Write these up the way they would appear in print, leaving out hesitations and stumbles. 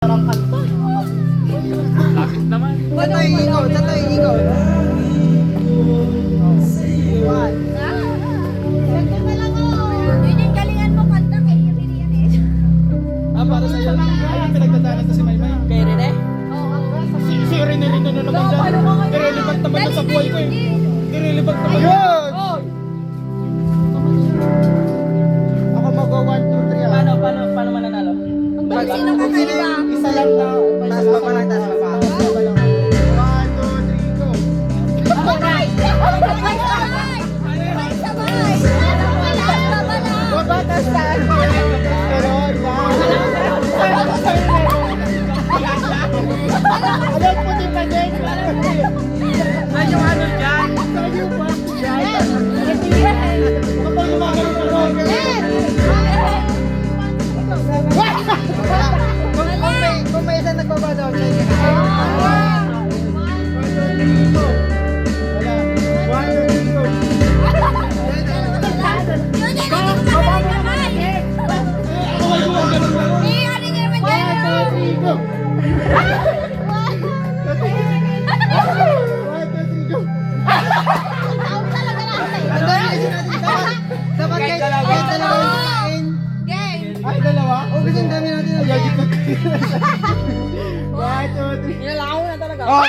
Parang kanta. Bakit naman? Tatay, ikaw. One. Ganda na lang Yun yung galingan mo kanta kay Yuri yan eh. Para sa iyo. Ay, pinagdadaanan to si Maymay. Kay Rene? Si Rene na naman dyan. Irrelevant naman na sa buhay ko eh. Irrelevant naman. Yun! Ako mag-1, 2, 3. Paano mananalo? Pag sino ka kayo ba? Isa lang na. Taas pa pa lang, taas pa pa. 1, 2, 3, go! Sabay! Sabay! Sabay! Batas tayo. Pero, alam po din pa din. Ay, yung ano dyan? Tayo pa. Kapag lumakang kung may isa nagbabadaw, siya ay, dalawa? O, kasi ang dami natin na gadget ko. 1, 2, 3. Inalakaw na talaga. Oh,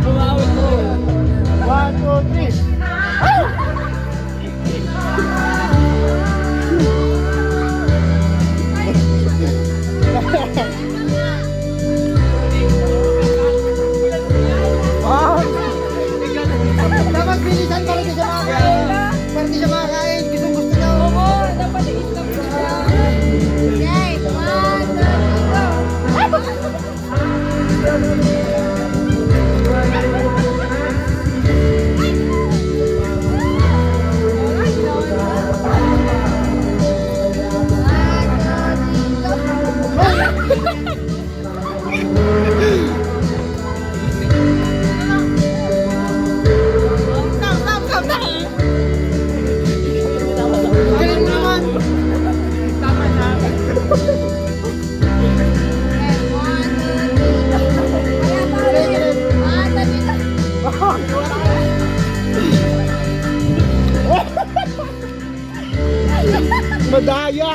Bumawit mo. 1, 2, 3. Wow! Dapat bilisan para di siya makakain. Para di siya makakain. Gustong gusto niya. Oo, dapat i-stop siya. Okay, 1, 2, 3, go! Galing mo naman. Tama na. Madaya.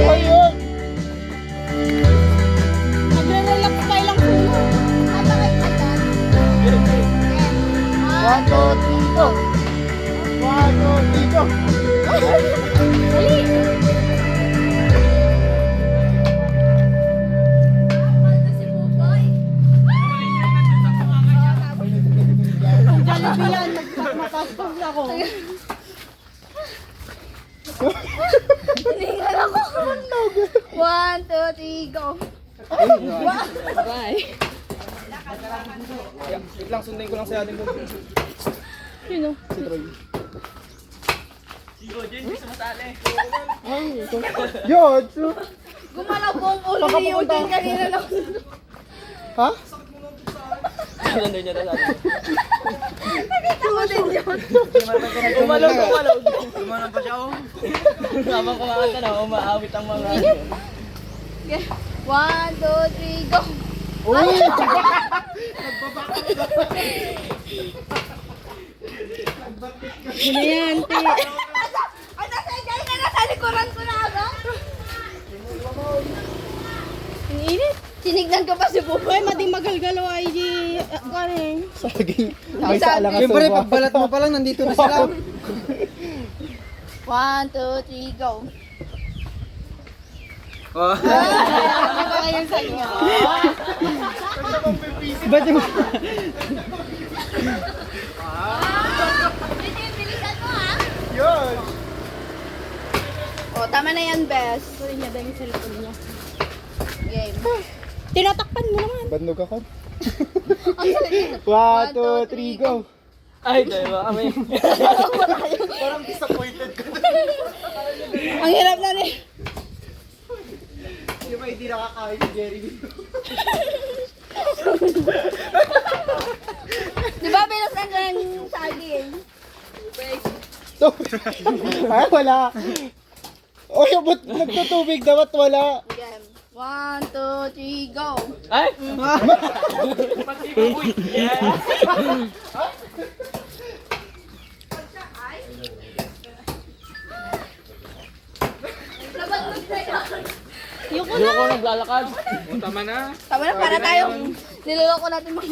Ayun. Nagre-relax tayo lang puno. Matakay ka dyan. 1, 2, 3, go. 1, 2, 3, go. Dali! Si Buboy. Jollibee yan. Mataspag na ako. Hiningal ako. 1, 2, 3, go! Bye. Wait lang, sundin ko lang sa atin ko. Sino? Si Troy. Si Ojo, hindi sumasali. Yun! So, Gumalaw ko ang ulo ni Eugene kanina lang. ha? Nandun niya na sabi. Nakita ko din yun. Umalaw. Umalang pa siya oh. Habang kumakanta na, umaawit ang mga... Okay. 1, 2, 3, go! Uy! Ano yan, te? Ay, nasa likuran ko na agad. Ang init. Sinignan ko pa si Buboy. Mading magalgalo ay di... Galing. Saging. May sa alang Yung pare, pagbalat mo pa lang, nandito na sila. 1, 2, 3, go! Ano ba kayong sa inyo? Ba't yung... Bilisan mo ha! Yun! tama na yan, Bes. Sorry niya daw yung cellphone niya. Game. Tinatakpan mo naman. Bandog ako. Ang sakit. 1, 2, 3, go! Ay, dahil ba kami. Parang disappointed ka. Ang hirap na ni. Hindi ba hindi nakakain si Jerry dito? Di ba binasan ko yung saging? So, wala. Oy, ba't nagtutubig dapat wala? Game. 1, 2, 3, go. Ay! Pati baboy. Yuko Hindi ako naglalakad. Tama na. Tama na, para tayong niloloko natin mga